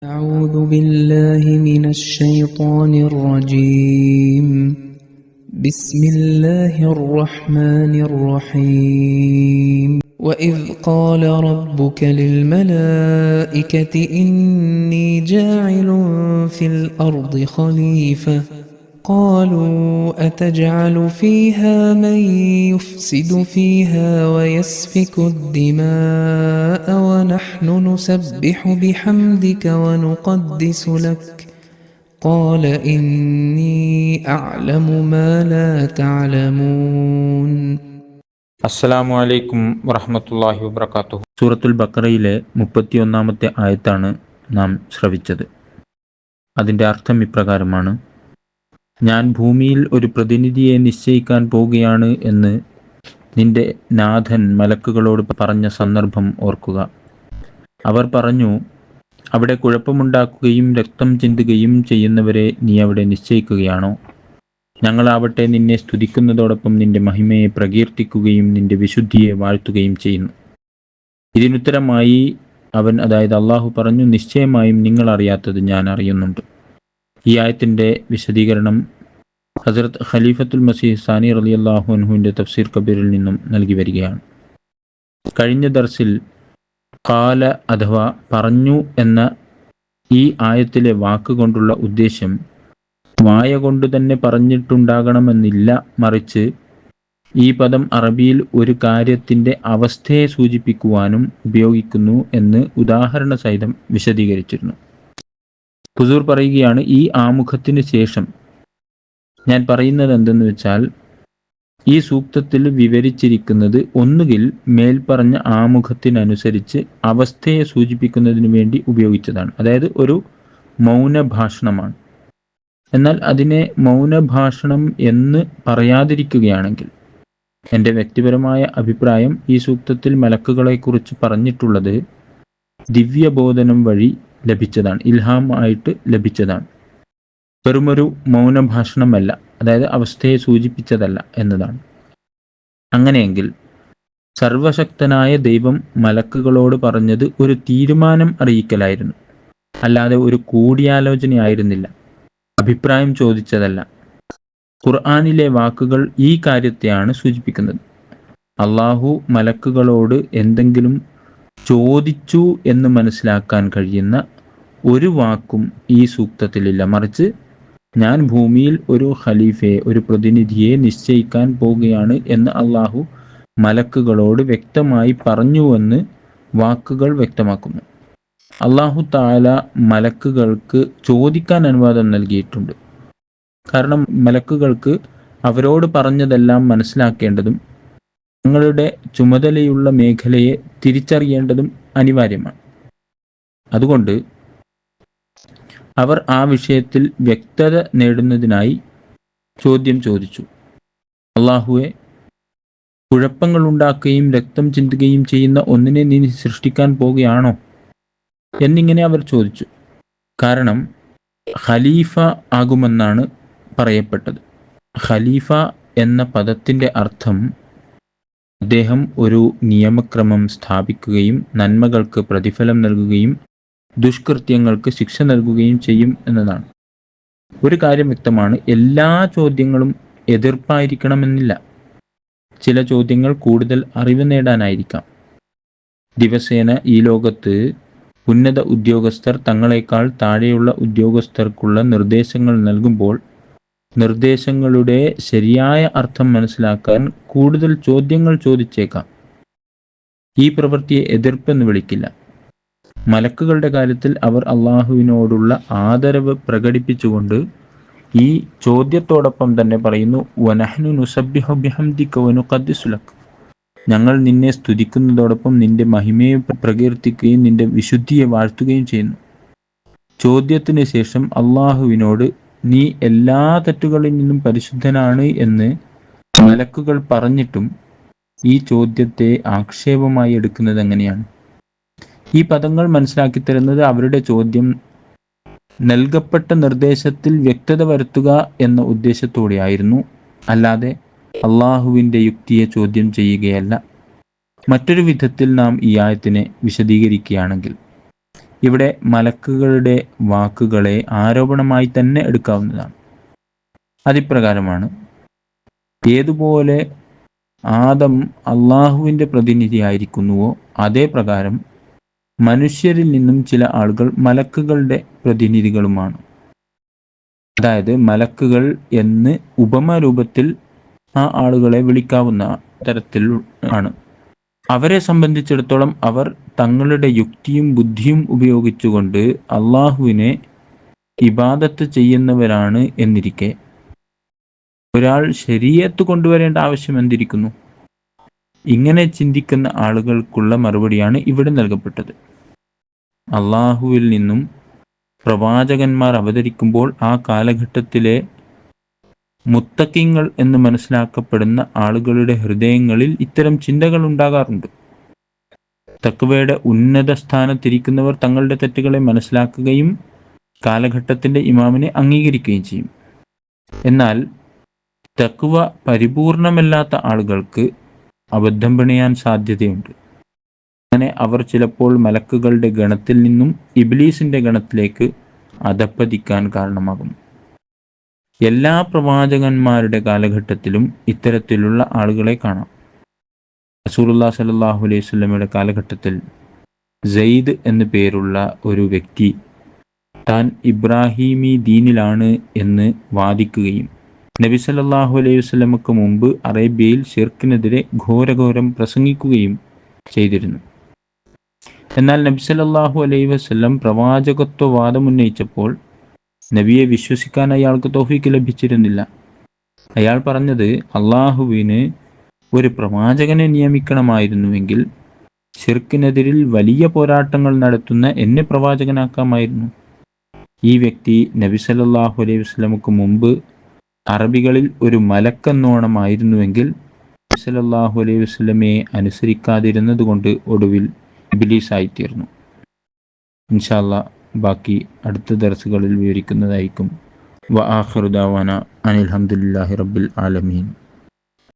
أعوذ بالله من الشيطان الرجيم. بسم الله الرحمن الرحيم. وإذ قال ربك للملائكة إني جاعل في الأرض خليفة قالوا أتجعل فيها من يفسد فيها ويسفك الدماء ونحن نسبح بحمدك ونقدس لك قال إني أعلم ما لا تعلمون. അസ്സലാമു അലൈക്കും വറഹ്മത്തുള്ളാഹി വബറകാതുഹു. സൂറത്തുൽ ബഖറയിലെ 31-ാമത്തെ ആയത്താണ് നാം ശ്രവിച്ചത്. അതിൻ്റെ അർത്ഥം ഇപ്രകാരമാണ്: ഞാൻ ഭൂമിയിൽ ഒരു പ്രതിനിധിയെ നിശ്ചയിക്കാൻ പോവുകയാണ് എന്ന് നിന്റെ നാഥൻ മലക്കുകളോട് പറഞ്ഞ സന്ദർഭം ഓർക്കുക. അവർ പറഞ്ഞു, അവിടെ കുഴപ്പമുണ്ടാക്കുകയും രക്തം ചിന്തുകയും ചെയ്യുന്നവരെ നീ അവിടെ നിശ്ചയിക്കുകയാണോ? ഞങ്ങളാവട്ടെ നിന്നെ സ്തുതിക്കുന്നതോടൊപ്പം നിന്റെ മഹിമയെ പ്രകീർത്തിക്കുകയും നിന്റെ വിശുദ്ധിയെ വാഴ്ത്തുകയും ചെയ്യുന്നു. ഇതിനുത്തരമായി അവൻ, അതായത് അള്ളാഹു പറഞ്ഞു, നിശ്ചയമായും നിങ്ങൾ അറിയാത്തത് ഞാൻ അറിയുന്നുണ്ട്. ഈ ആയത്തിൻ്റെ വിശദീകരണം ഹസ്രത്ത് ഖലീഫത്തുൽ മസീഹ് സാനി റളിയല്ലാഹു അൻഹുവിൻ്റെ തഫ്സീർ കബീറിൽ നിന്നും നൽകി വരികയാണ്. കഴിഞ്ഞ ദർസിൽ ഖാല അഥവാ പറഞ്ഞു എന്ന ഈ ആയത്തിലെ വാക്കുകൊണ്ടുള്ള ഉദ്ദേശ്യം വായ കൊണ്ട് തന്നെ പറഞ്ഞിട്ടുണ്ടാകണമെന്നില്ല, മറിച്ച് ഈ പദം അറബിയിൽ ഒരു കാര്യത്തിൻ്റെ അവസ്ഥയെ സൂചിപ്പിക്കുവാനും ഉപയോഗിക്കുന്നു എന്ന് ഉദാഹരണ സഹിതം വിശദീകരിച്ചിരുന്നു. ഹുസൂർ പറയുകയാണ്, ഈ ആമുഖത്തിന് ശേഷം ഞാൻ പറയുന്നത് എന്തെന്ന് വെച്ചാൽ, ഈ സൂക്തത്തിൽ വിവരിച്ചിരിക്കുന്നത് ഒന്നുകിൽ മേൽപ്പറഞ്ഞ ആമുഖത്തിനനുസരിച്ച് അവസ്ഥയെ സൂചിപ്പിക്കുന്നതിന് വേണ്ടി ഉപയോഗിച്ചതാണ്, അതായത് ഒരു മൗനഭാഷണമാണ്. എന്നാൽ അതിനെ മൗനഭാഷണം എന്ന് പറയാതിരിക്കുകയാണെങ്കിൽ, എൻ്റെ വ്യക്തിപരമായ അഭിപ്രായം, ഈ സൂക്തത്തിൽ മലക്കുകളെക്കുറിച്ച് പറഞ്ഞിട്ടുള്ളത് ദിവ്യബോധനം വഴി ലഭിച്ചതാണ്, ഇൽഹാം ആയിട്ട് ലഭിച്ചതാണ്, വെറുമൊരു മൗനഭാഷണമല്ല, അതായത് അവസ്ഥയെ സൂചിപ്പിച്ചതല്ല എന്നതാണ്. അങ്ങനെയെങ്കിൽ സർവശക്തനായ ദൈവം മലക്കുകളോട് പറഞ്ഞത് ഒരു തീരുമാനം അറിയിക്കലായിരുന്നു, അല്ലാതെ ഒരു കൂടിയാലോചനയായിരുന്നില്ല, അഭിപ്രായം ചോദിച്ചതല്ല. ഖുർആനിലെ വാക്കുകൾ ഈ കാര്യത്തെയാണ് സൂചിപ്പിക്കുന്നത്. അള്ളാഹു മലക്കുകളോട് എന്തെങ്കിലും ചോദിച്ചു എന്ന് മനസ്സിലാക്കാൻ കഴിയുന്ന ഒരു വാക്കും ഈ സൂക്തത്തിലില്ല, മറിച്ച് ഞാൻ ഭൂമിയിൽ ഒരു ഖലീഫയെ, ഒരു പ്രതിനിധിയെ നിശ്ചയിക്കാൻ പോവുകയാണ് എന്ന് അള്ളാഹു മലക്കുകളോട് വ്യക്തമായി പറഞ്ഞുവെന്ന് വാക്കുകൾ വ്യക്തമാക്കുന്നു. അള്ളാഹു തആല മലക്കുകൾക്ക് ചോദിക്കാൻ അനുവാദം നൽകിയിട്ടുണ്ട്. കാരണം മലക്കുകൾക്ക് അവരോട് പറഞ്ഞതെല്ലാം മനസ്സിലാക്കേണ്ടതും തങ്ങളുടെ ചുമതലയുള്ള മേഖലയെ തിരിച്ചറിയേണ്ടതും അനിവാര്യമാണ്. അതുകൊണ്ട് അവർ ആ വിഷയത്തിൽ വ്യക്തത നേടുന്നതിനായി ചോദ്യം ചോദിച്ചു. അള്ളാഹുവെ, കുഴപ്പങ്ങളുണ്ടാക്കുകയും രക്തം ചിന്തുകയും ചെയ്യുന്ന ഒന്നിനെ നീ സൃഷ്ടിക്കാൻ പോവുകയാണോ എന്നിങ്ങനെ അവർ ചോദിച്ചു. കാരണം ഖലീഫ ആകുമെന്നാണ് പറയപ്പെട്ടത്. ഖലീഫ എന്ന പദത്തിൻ്റെ അർത്ഥം അദ്ദേഹം ഒരു നിയമക്രമം സ്ഥാപിക്കുകയും നന്മകൾക്ക് പ്രതിഫലം നൽകുകയും ദുഷ്കൃത്യങ്ങൾക്ക് ശിക്ഷ നൽകുകയും ചെയ്യും എന്നതാണ്. ഒരു കാര്യം വ്യക്തമാണ്, എല്ലാ ചോദ്യങ്ങളും എതിർപ്പായിരിക്കണമെന്നില്ല. ചില ചോദ്യങ്ങൾ കൂടുതൽ അറിവ് നേടാനായിരിക്കാം. ദിവസേന ഈ ലോകത്ത് ഉന്നത ഉദ്യോഗസ്ഥർ തങ്ങളെക്കാൾ താഴെയുള്ള ഉദ്യോഗസ്ഥർക്കുള്ള നിർദ്ദേശങ്ങൾ നൽകുമ്പോൾ നിർദ്ദേശങ്ങളുടെ ശരിയായ അർത്ഥം മനസ്സിലാക്കാൻ കൂടുതൽ ചോദ്യങ്ങൾ ചോദിച്ചേക്കാം. ഈ പ്രവൃത്തിയെ എതിർപ്പെന്ന് വിളിക്കില്ല. മലക്കുകളുടെ കാര്യത്തിൽ അവർ അള്ളാഹുവിനോടുള്ള ആദരവ് പ്രകടിപ്പിച്ചുകൊണ്ട് ഈ ചോദ്യത്തോടൊപ്പം തന്നെ പറയുന്നു, വനഹ്നു നുസബ്ബിഹു ബിഹംദിക വനുഖദ്ദിസു ലക്, ഞങ്ങൾ നിന്നെ സ്തുതിക്കുന്നതോടൊപ്പം നിന്റെ മഹിമയെ പ്രകീർത്തിക്കുകയും നിന്റെ വിശുദ്ധിയെ വാഴ്ത്തുകയും ചെയ്യുന്നു. ചോദ്യത്തിന് ശേഷം അള്ളാഹുവിനോട് നീ എല്ലാ തെറ്റുകളിൽ നിന്നും പരിശുദ്ധനാണ് എന്ന് മലക്കുകൾ പറഞ്ഞിട്ടും ഈ ചോദ്യത്തെ ആക്ഷേപമായി എടുക്കുന്നത് എങ്ങനെയാണ്? ഈ പദങ്ങൾ മനസ്സിലാക്കി തരുന്നത് അവരുടെ ചോദ്യം നൽകപ്പെട്ട നിർദ്ദേശത്തിൽ വ്യക്തത വരുത്തുക എന്ന ഉദ്ദേശത്തോടെയായിരുന്നു, അല്ലാതെ അള്ളാഹുവിൻ്റെ യുക്തിയെ ചോദ്യം ചെയ്യുകയല്ല. മറ്റൊരു വിധത്തിൽ നാം ഈ ആയത്തിനെ വിശദീകരിക്കുകയാണെങ്കിൽ, ഇവിടെ മലക്കുകളുടെ വാക്കുകളെ ആരോപണമായി തന്നെ എടുക്കാവുന്നതാണ്. അതിപ്രകാരമാണ്, ഏതുപോലെ ആദം അള്ളാഹുവിൻ്റെ പ്രതിനിധിയായിരിക്കുന്നുവോ അതേ പ്രകാരം മനുഷ്യരിൽ നിന്നും ചില ആളുകൾ മലക്കുകളുടെ പ്രതിനിധികളുമാണ്. അതായത് മലക്കുകൾ എന്ന് ഉപമരൂപത്തിൽ ആ ആളുകളെ വിളിക്കാവുന്ന തരത്തിൽ ആണ്. അവരെ സംബന്ധിച്ചിടത്തോളം അവർ തങ്ങളുടെ യുക്തിയും ബുദ്ധിയും ഉപയോഗിച്ചുകൊണ്ട് അള്ളാഹുവിനെ ഇബാദത്ത് ചെയ്യുന്നവരാണ് എന്നിരിക്കെ ഒരാൾ ശരീഅത്ത് കൊണ്ടുവരേണ്ട ആവശ്യം എന്തിരിക്കുന്നു? ഇങ്ങനെ ചിന്തിക്കുന്ന ആളുകൾക്കുള്ള മറുപടിയാണ് ഇവിടെ നൽകപ്പെട്ടത്. അള്ളാഹുവിൽ നിന്നും പ്രവാചകന്മാർ അവതരിക്കുമ്പോൾ ആ കാലഘട്ടത്തിലെ മുത്തക്കിങ്ങൾ എന്ന് മനസ്സിലാക്കപ്പെടുന്ന ആളുകളുടെ ഹൃദയങ്ങളിൽ ഇത്തരം ചിന്തകൾ ഉണ്ടാകാറുണ്ട്. തഖ്വയുടെ ഉന്നത സ്ഥാനത്തിരിക്കുന്നവർ തങ്ങളുടെ തെറ്റുകളെ മനസ്സിലാക്കുകയും കാലഘട്ടത്തിൻ്റെ ഇമാമിനെ അംഗീകരിക്കുകയും ചെയ്യും. എന്നാൽ തഖ്വ പരിപൂർണമല്ലാത്ത ആളുകൾക്ക് അബദ്ധം പിണയാൻ സാധ്യതയുണ്ട്. അങ്ങനെ അവർ ചിലപ്പോൾ മലക്കുകളുടെ ഗണത്തിൽ നിന്നും ഇബ്ലീസിൻ്റെ ഗണത്തിലേക്ക് അധപ്പതിക്കാൻ കാരണമാകുന്നു. എല്ലാ പ്രവാചകന്മാരുടെ കാലഘട്ടത്തിലും ഇത്തരത്തിലുള്ള ആളുകളെ കാണാം. റസൂലുള്ളാഹി സ്വല്ലല്ലാഹു അലൈഹി വസല്ലമയുടെ കാലഘട്ടത്തിൽ സെയ്ദ് എന്നു പേരുള്ള ഒരു വ്യക്തി താൻ ഇബ്രാഹീമി ദീനിലാണ് എന്ന് വാദിക്കുകയും നബി സല്ലല്ലാഹു അലൈഹി വസല്ലമക്ക് മുമ്പ് അറേബ്യയിൽ ശിർക്കിനെതിരെ ഘോരഘോരം പ്രസംഗിക്കുകയും ചെയ്തിരുന്നു. എന്നാൽ നബി സല്ലല്ലാഹു അലൈഹി വസല്ലം പ്രവാചകത്വവാദം ഉന്നയിച്ചപ്പോൾ നബിയെ വിശ്വസിക്കാൻ അയാൾക്ക് തൗഫീക്ക് ലഭിച്ചിരുന്നില്ല. അയാൾ പറഞ്ഞത്, അള്ളാഹുവിന് ഒരു പ്രവാചകനെ നിയമിക്കണമായിരുന്നുവെങ്കിൽ ശിർക്കിനെതിരിൽ വലിയ പോരാട്ടങ്ങൾ നടത്തുന്ന എന്നെ പ്രവാചകനാക്കാമായിരുന്നു. ഈ വ്യക്തി നബി സല്ലല്ലാഹു അലൈഹി വസല്ലമക്ക് മുമ്പ് അറബികളിൽ ഒരു മലക്കെന്നോണമായിരുന്നുവെങ്കിൽ നബി സല്ലല്ലാഹു അലൈഹി വസല്ലമയെ അനുസരിക്കാതിരുന്നത് കൊണ്ട് ഒടുവിൽ ഇബ്ലീസായിത്തീർന്നു. ഇൻഷാ അല്ലാഹ് ബാക്കി അടുത്ത ദർസുകളിൽ വിവരിക്കുന്നതായിരിക്കും. വ ആഖിറു ദഅവാന അനിൽ ഹംദുലില്ലാഹി റബ്ബിൽ ആലമീൻ.